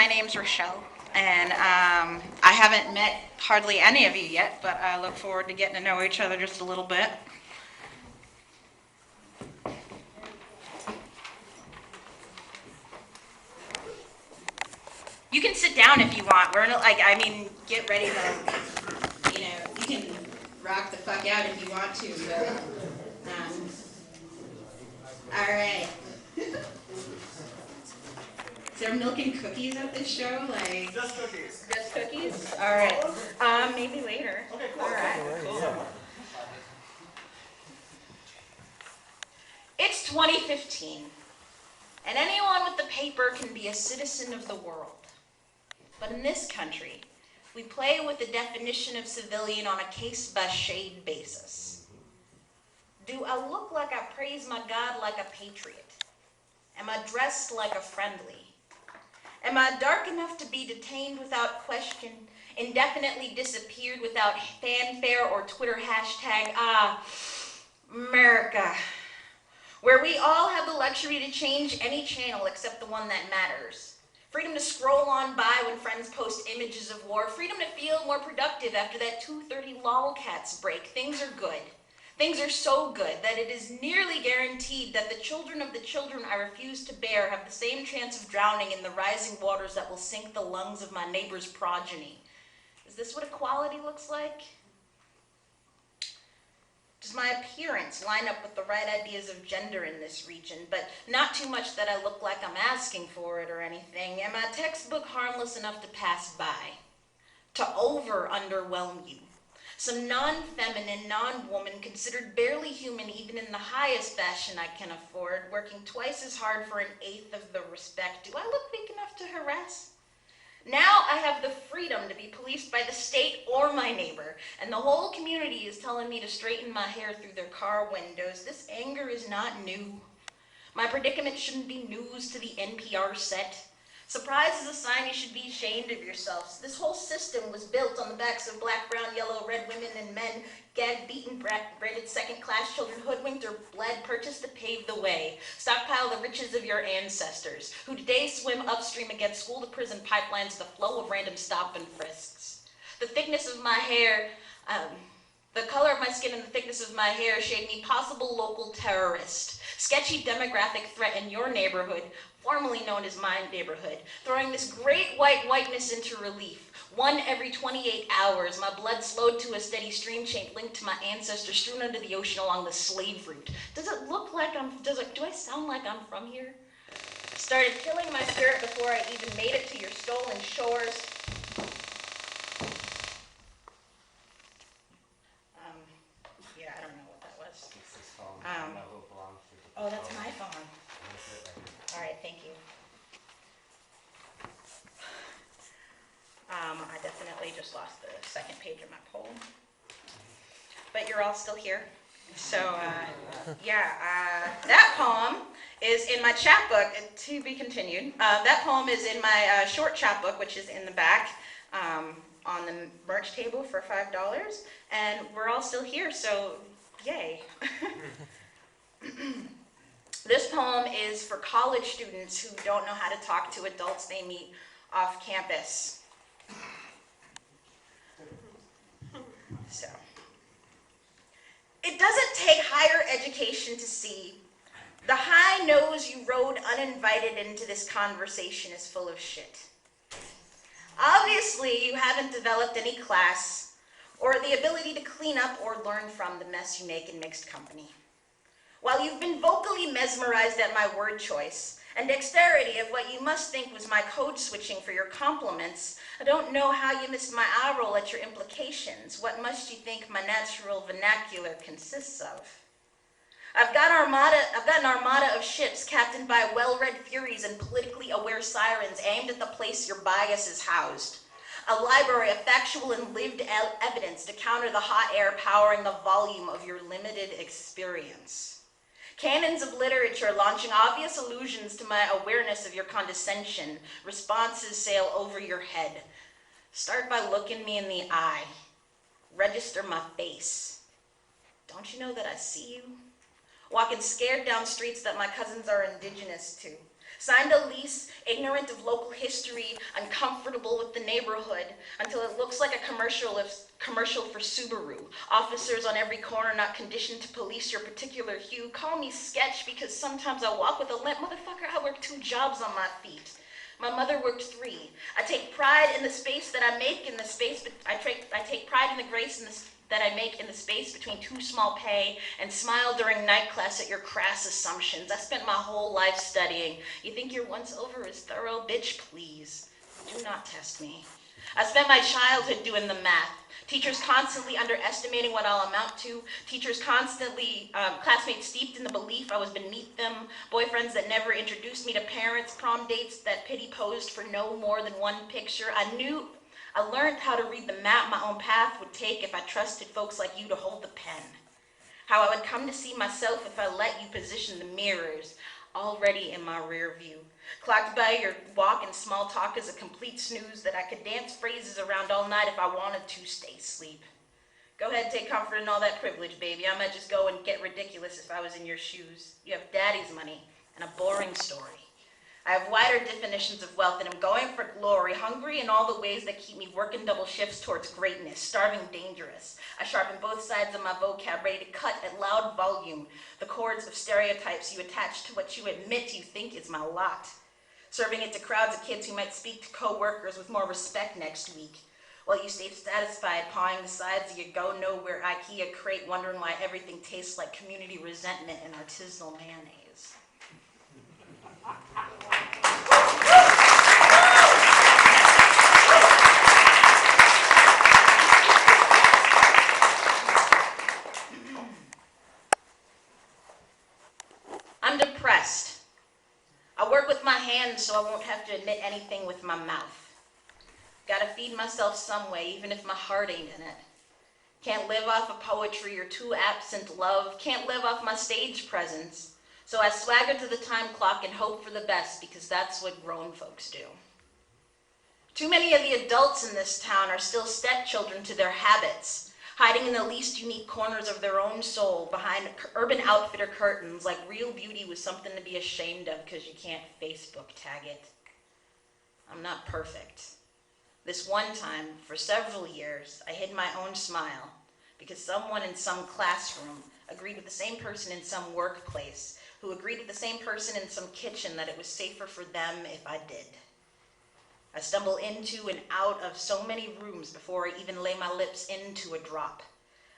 name's Rochelle, and I haven't met hardly any of you yet, but I look forward to getting to know each other just a little bit. You can sit down if you want. We're not get ready to, you can rock the fuck out if you want to, but, all right. Is there milk and cookies at this show? Just cookies. Just cookies? All right. Maybe later. Okay, cool. All right. Cool. It's 2015, and anyone with the paper can be a citizen of the world. But in this country, we play with the definition of civilian on a case-by-shade basis. Do I look like I praise my God like a patriot? Am I dressed like a friendly? Am I dark enough to be detained without question, indefinitely disappeared without fanfare or Twitter hashtag, America, where we all have the luxury to change any channel except the one that matters? Freedom to scroll on by when friends post images of war. Freedom to feel more productive after that 2:30 lolcats break. Things are good. Things are so good that it is nearly guaranteed that the children of the children I refuse to bear have the same chance of drowning in the rising waters that will sink the lungs of my neighbor's progeny. Is this what equality looks like? Does my appearance line up with the right ideas of gender in this region, but not too much that I look like I'm asking for it or anything? Am I textbook harmless enough to pass by? To underwhelm you? Some non-feminine, non-woman, considered barely human even in the highest fashion I can afford, working twice as hard for 1/8 of the respect. Do I look weak enough to harass? Now I have the freedom to be policed by the state or my neighbor, and the whole community is telling me to straighten my hair through their car windows. This anger is not new. My predicament shouldn't be news to the NPR set. Surprise is a sign you should be ashamed of yourselves. This whole system was built on the backs of black, brown, yellow, red women and men, gagged, beaten, braided second-class children, hoodwinked or bled, purchased to pave the way. Stockpile the riches of your ancestors, who today swim upstream against school-to-prison pipelines, the flow of random stop and frisks. The thickness of my hair, the color of my skin and the thickness of my hair shade me possible local terrorist. Sketchy demographic threat in your neighborhood, formerly known as my neighborhood, throwing this great whiteness into relief. 1 every 28 hours, my blood slowed to a steady stream chain linked to my ancestors strewn under the ocean along the slave route. Does it look like do I sound like I'm from here? Started killing my spirit before I even made it to your stolen shores. Yeah, I don't know what that was. Oh, that's my phone. All right, thank you. I definitely just lost the second page of my poem. But you're all still here. So, that poem is in my chapbook, to be continued. That poem is in my short chapbook, which is in the back on the merch table for $5. And we're all still here, so yay. This poem is for college students who don't know how to talk to adults they meet off campus. So, it doesn't take higher education to see the high nose you rode uninvited into this conversation is full of shit. Obviously, you haven't developed any class or the ability to clean up or learn from the mess you make in mixed company. While you've been vocally mesmerized at my word choice and dexterity of what you must think was my code switching for your compliments, I don't know how you missed my eye roll at your implications. What must you think my natural vernacular consists of? I've got an armada of ships captained by well-read furies and politically aware sirens aimed at the place your bias is housed. A library of factual and lived evidence to counter the hot air powering the volume of your limited experience. Cannons of literature launching obvious allusions to my awareness of your condescension. Responses sail over your head. Start by looking me in the eye. Register my face. Don't you know that I see you? Walking scared down streets that my cousins are indigenous to. Signed a lease, ignorant of local history, uncomfortable with the neighborhood, until it looks like a commercial for Subaru. Officers on every corner not conditioned to police your particular hue. Call me sketch because sometimes I walk with a limp. Motherfucker, I work 2 jobs on my feet. My mother worked 3. I take pride in the space that I make in the space, but I take pride in the grace that I make in the space between 2 small pay and smile during night class at your crass assumptions. I spent my whole life studying. You think your once over is thorough? Bitch, please. Do not test me. I spent my childhood doing the math. Teachers constantly underestimating what I'll amount to. Teachers constantly, classmates steeped in the belief I was beneath them. Boyfriends that never introduced me to parents. Prom dates that pity posed for no more than 1 picture. I learned how to read the map my own path would take if I trusted folks like you to hold the pen. How I would come to see myself if I let you position the mirrors already in my rear view. Clocked by your walk and small talk as a complete snooze that I could dance phrases around all night if I wanted to stay asleep. Go ahead, take comfort in all that privilege, baby. I might just go and get ridiculous if I was in your shoes. You have daddy's money and a boring story. I have wider definitions of wealth, and I'm going for glory, hungry in all the ways that keep me working double shifts towards greatness, starving dangerous. I sharpen both sides of my vocab, ready to cut at loud volume the cords of stereotypes you attach to what you admit you think is my lot. Serving it to crowds of kids who might speak to co-workers with more respect next week, while you stay satisfied pawing the sides of your go-nowhere IKEA crate, wondering why everything tastes like community resentment and artisanal mayonnaise. I'm depressed. I work with my hands so I won't have to admit anything with my mouth. Gotta feed myself some way, even if my heart ain't in it. Can't live off of poetry or too absent love. Can't live off my stage presence. So I swagger to the time clock and hope for the best, because that's what grown folks do. Too many of the adults in this town are still stepchildren to their habits, hiding in the least unique corners of their own soul behind Urban Outfitter curtains like real beauty was something to be ashamed of because you can't Facebook tag it. I'm not perfect. This one time, for several years, I hid my own smile because someone in some classroom agreed with the same person in some workplace who agreed with the same person in some kitchen that it was safer for them if I did. I stumble into and out of so many rooms before I even lay my lips into a drop.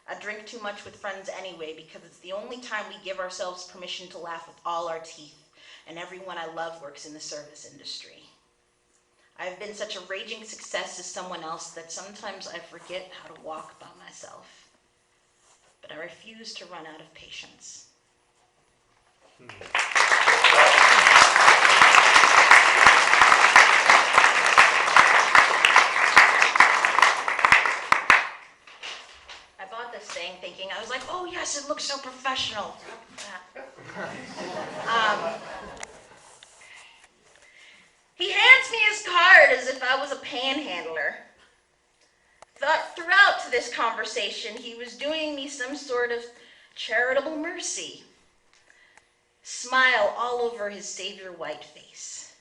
I drink too much with friends anyway because it's the only time we give ourselves permission to laugh with all our teeth, and everyone I love works in the service industry. I've been such a raging success as someone else that sometimes I forget how to walk by myself. But I refuse to run out of patience. I bought this thing thinking, I was like, oh yes, it looks so professional. He hands me his card as if I was a panhandler. Throughout to this conversation, he was doing me some sort of charitable mercy. Smile all over his savior white face.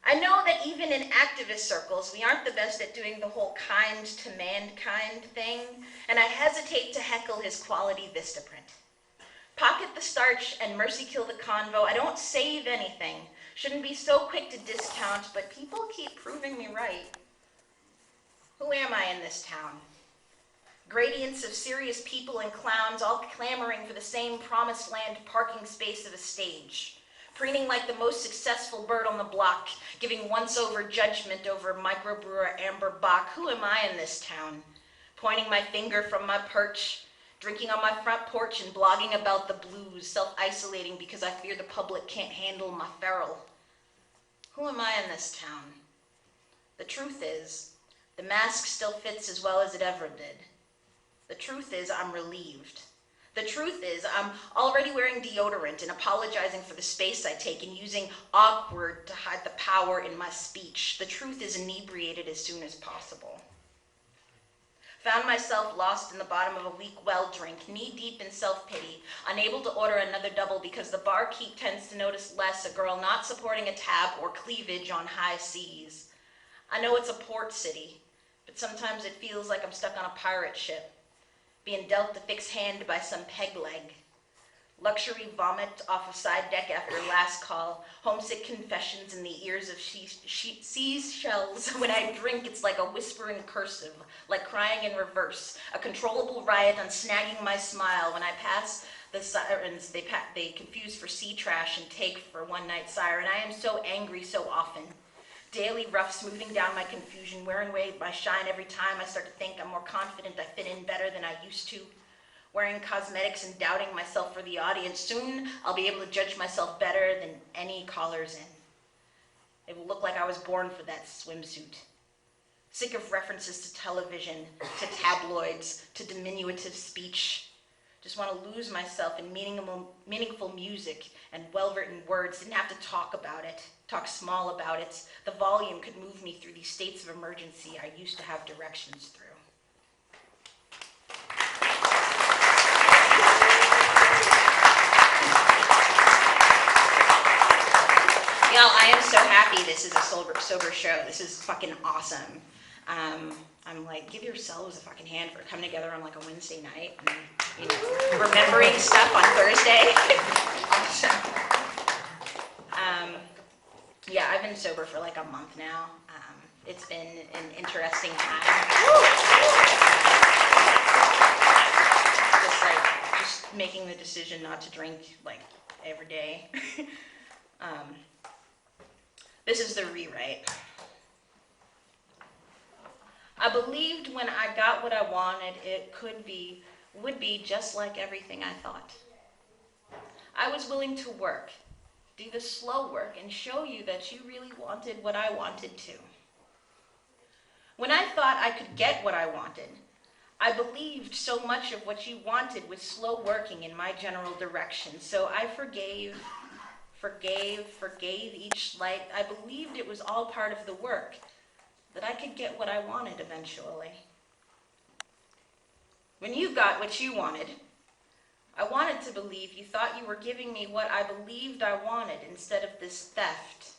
I know that even in activist circles, we aren't the best at doing the whole kind to mankind thing, and I hesitate to heckle his quality Vistaprint. Pocket the starch and mercy kill the convo. I don't save anything. Shouldn't be so quick to discount, but people keep proving me right. Who am I in this town? Gradients of serious people and clowns all clamoring for the same promised land parking space of a stage. Preening like the most successful bird on the block, giving once-over judgment over microbrewer Amber Bach. Who am I in this town? Pointing my finger from my perch, drinking on my front porch and blogging about the blues, self-isolating because I fear the public can't handle my feral. Who am I in this town? The truth is, the mask still fits as well as it ever did. The truth is, I'm relieved. The truth is, I'm already wearing deodorant and apologizing for the space I take and using awkward to hide the power in my speech. The truth is inebriated as soon as possible. Found myself lost in the bottom of a weak well drink, knee-deep in self-pity, unable to order another double because the barkeep tends to notice less a girl not supporting a tab or cleavage on high seas. I know it's a port city, but sometimes it feels like I'm stuck on a pirate ship, being dealt the fixed hand by some peg leg. Luxury vomit off a side deck after last call, homesick confessions in the ears of seashells. When I drink, it's like a whisper in cursive, like crying in reverse, a controllable riot on snagging my smile. When I pass the sirens, they confuse for sea trash and take for one-night siren. I am so angry so often. Daily rough smoothing down my confusion, wearing away my shine every time I start to think I'm more confident I fit in better than I used to. Wearing cosmetics and doubting myself for the audience. Soon I'll be able to judge myself better than any collar's in. It will look like I was born for that swimsuit. Sick of references to television, to tabloids, to diminutive speech. Just want to lose myself in meaningful music and well-written words. Didn't have to talk about it, talk small about it. The volume could move me through these states of emergency I used to have directions through. Y'all, I am so happy this is a sober show. This is fucking awesome. I'm like, give yourselves a fucking hand for coming together on like a Wednesday night and, you know, remembering stuff on Thursday. Awesome. Yeah, I've been sober for like a month now. It's been an interesting time. Just making the decision not to drink like every day. This is the rewrite. I believed when I got what I wanted, it would be just like everything I thought. I was willing to work, do the slow work, and show you that you really wanted what I wanted too. When I thought I could get what I wanted, I believed so much of what you wanted was slow working in my general direction, so I forgave each slight. I believed it was all part of the work, that I could get what I wanted eventually. When you got what you wanted, I wanted to believe you thought you were giving me what I believed I wanted instead of this theft.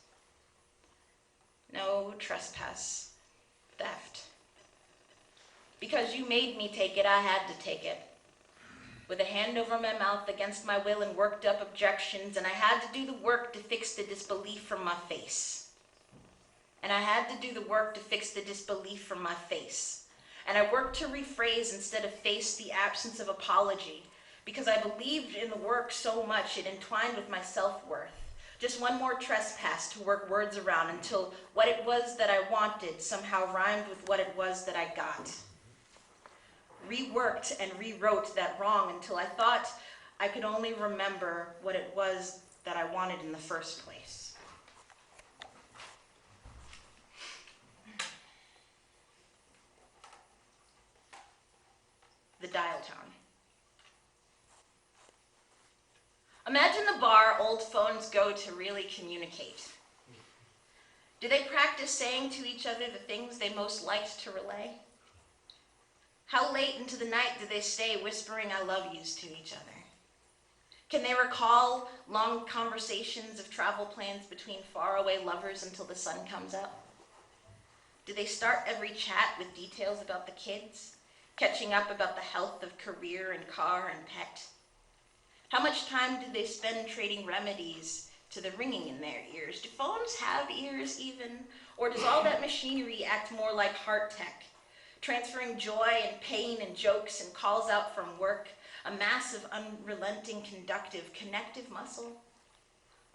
No trespass, theft. Because you made me take it, I had to take it. With a hand over my mouth against my will and worked up objections, and I had to do the work to fix the disbelief from my face. And I had to do the work to fix the disbelief from my face. And I worked to rephrase instead of face the absence of apology, because I believed in the work so much it entwined with my self-worth. Just one more trespass to work words around until what it was that I wanted somehow rhymed with what it was that I got. Reworked and rewrote that wrong until I thought I could only remember what it was that I wanted in the first place. The dial tone. Imagine the bar old phones go to really communicate. Do they practice saying to each other the things they most liked to relay? How late into the night do they stay whispering I love yous to each other? Can they recall long conversations of travel plans between faraway lovers until the sun comes up? Do they start every chat with details about the kids, catching up about the health of career and car and pet? How much time do they spend trading remedies to the ringing in their ears? Do phones have ears even? Or does all that machinery act more like heart tech? Transferring joy and pain and jokes and calls out from work, a massive, unrelenting, conductive, connective muscle.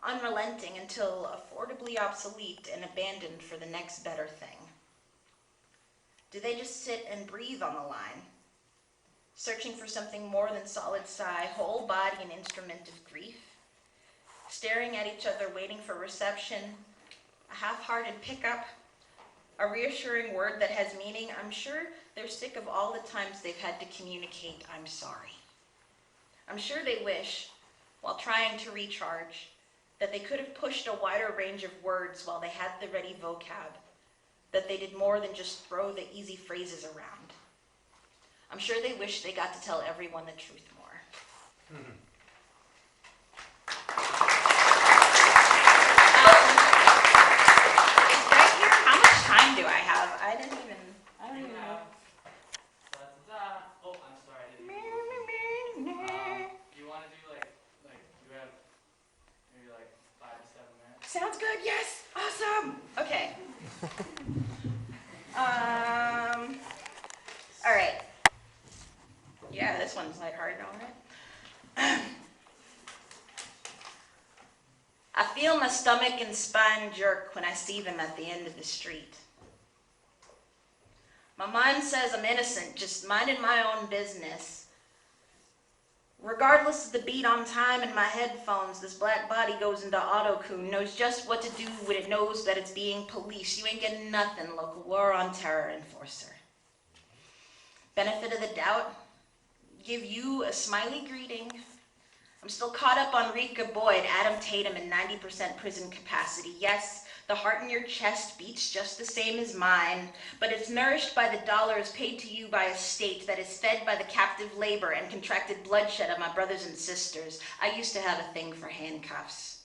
Unrelenting until affordably obsolete and abandoned for the next better thing. Do they just sit and breathe on the line, searching for something more than solid sigh, whole body an instrument of grief? Staring at each other, waiting for reception, a half-hearted pickup, a reassuring word that has meaning. I'm sure they're sick of all the times they've had to communicate, I'm sorry. I'm sure they wish, while trying to recharge, that they could have pushed a wider range of words while they had the ready vocab, that they did more than just throw the easy phrases around. I'm sure they wish they got to tell everyone the truth more. Right here, how much time do I have? I don't even know. Oh, I'm sorry. You want to do like you have maybe like 5 to 7 minutes? Sounds good, yes, awesome. Okay. All right. Yeah, this one's lighthearted, all right. I feel my stomach and spine jerk when I see them at the end of the street. My mind says I'm innocent, just minding my own business. Regardless of the beat on time in my headphones, this black body goes into auto-tune, knows just what to do when it knows that it's being policed. You ain't getting nothing, local war on terror enforcer. Benefit of the doubt, give you a smiley greeting. I'm still caught up on Rika Boyd, Adam Tatum, and 90% prison capacity. Yes, the heart in your chest beats just the same as mine, but it's nourished by the dollars paid to you by a state that is fed by the captive labor and contracted bloodshed of my brothers and sisters. I used to have a thing for handcuffs,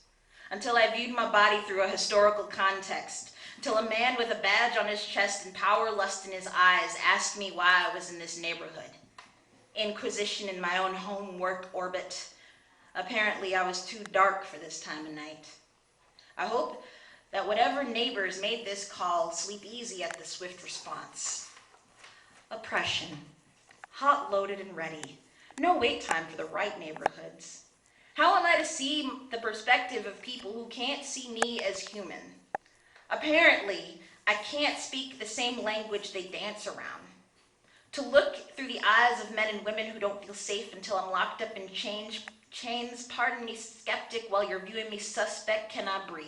until I viewed my body through a historical context, until a man with a badge on his chest and power lust in his eyes asked me why I was in this neighborhood. Inquisition in my own homework orbit. Apparently, I was too dark for this time of night. I hope that whatever neighbors made this call sleep easy at the swift response. Oppression. Hot, loaded, and ready. No wait time for the right neighborhoods. How am I to see the perspective of people who can't see me as human? Apparently, I can't speak the same language they dance around. To look through the eyes of men and women who don't feel safe until I'm locked up in chains, pardon me, skeptic, while you're viewing me suspect, can I breathe?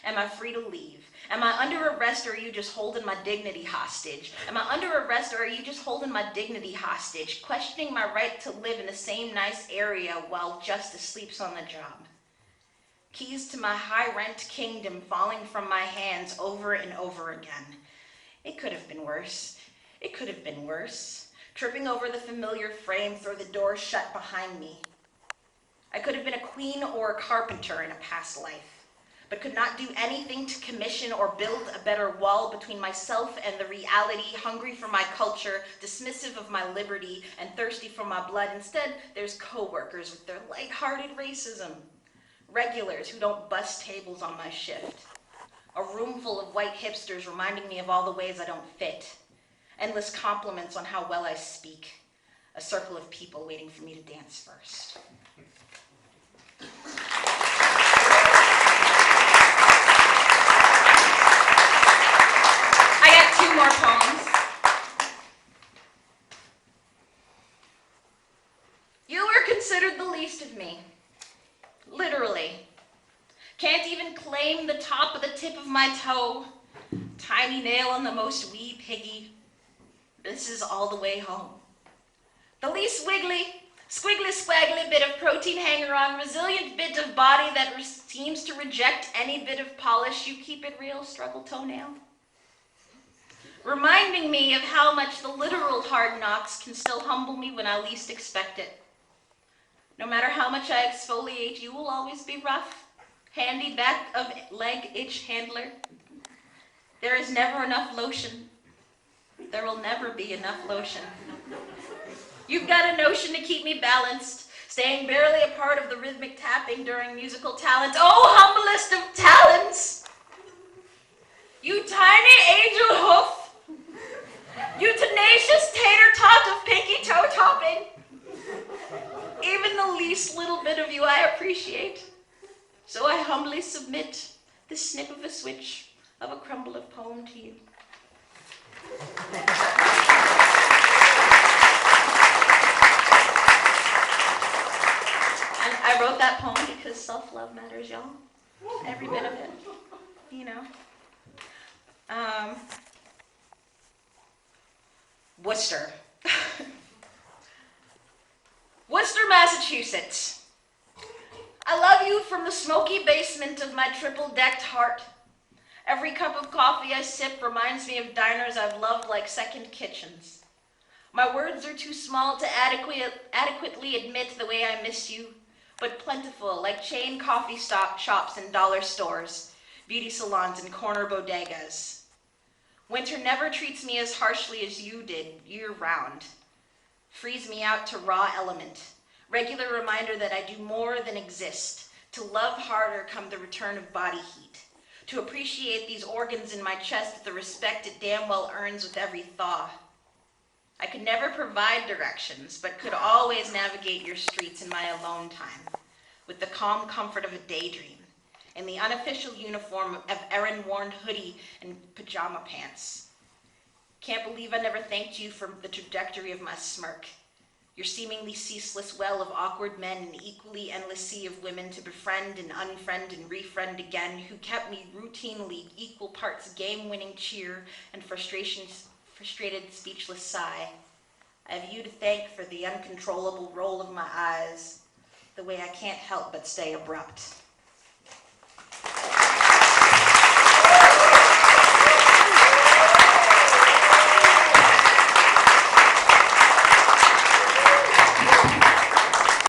Am I free to leave? Am I under arrest, or are you just holding my dignity hostage? Am I under arrest, or are you just holding my dignity hostage? Questioning my right to live in the same nice area while justice sleeps on the job. Keys to my high-rent kingdom falling from my hands over and over again. It could have been worse. It could have been worse. Tripping over the familiar frame, throw the door shut behind me. I could have been a queen or a carpenter in a past life, but could not do anything to commission or build a better wall between myself and the reality, hungry for my culture, dismissive of my liberty, and thirsty for my blood. Instead, there's coworkers with their lighthearted racism, regulars who don't bust tables on my shift, a room full of white hipsters reminding me of all the ways I don't fit, endless compliments on how well I speak, a circle of people waiting for me to dance first. I got 2 more poems. You were considered the least of me, literally. Can't even claim the top of the tip of my toe, tiny nail on the most wee piggy. This is all the way home. The least wiggly, squiggly squaggly bit of protein hanger-on, resilient bit of body that seems to reject any bit of polish. You keep it real, struggle toenail. Reminding me of how much the literal hard knocks can still humble me when I least expect it. No matter how much I exfoliate, you will always be rough. Handy back of leg itch handler. There is never enough lotion. There will never be enough lotion. You've got a notion to keep me balanced, staying barely a part of the rhythmic tapping during musical talent. Oh, humblest of talents! You tiny angel hoof! You tenacious tater tot of pinky toe topping! Even the least little bit of you I appreciate. So I humbly submit this snip of a switch of a crumble of poem to you. And I wrote that poem because self-love matters, y'all. Every bit of it, you know. Worcester. Worcester, Massachusetts. I love you from the smoky basement of my triple-decked heart. Every cup of coffee I sip reminds me of diners I've loved like second kitchens. My words are too small to adequately admit the way I miss you, but plentiful like chain coffee shops and dollar stores, beauty salons and corner bodegas. Winter never treats me as harshly as you did year-round. Frees me out to raw element, regular reminder that I do more than exist, to love harder come the return of body heat, to appreciate these organs in my chest with the respect it damn well earns with every thaw. I could never provide directions, but could always navigate your streets in my alone time, with the calm comfort of a daydream, in the unofficial uniform of errand-worn hoodie and pajama pants. Can't believe I never thanked you for the trajectory of my smirk, your seemingly ceaseless well of awkward men and equally endless sea of women to befriend and unfriend and refriend again, who kept me routinely equal parts game-winning cheer and frustrated speechless sigh. I have you to thank for the uncontrollable roll of my eyes, the way I can't help but stay abrupt.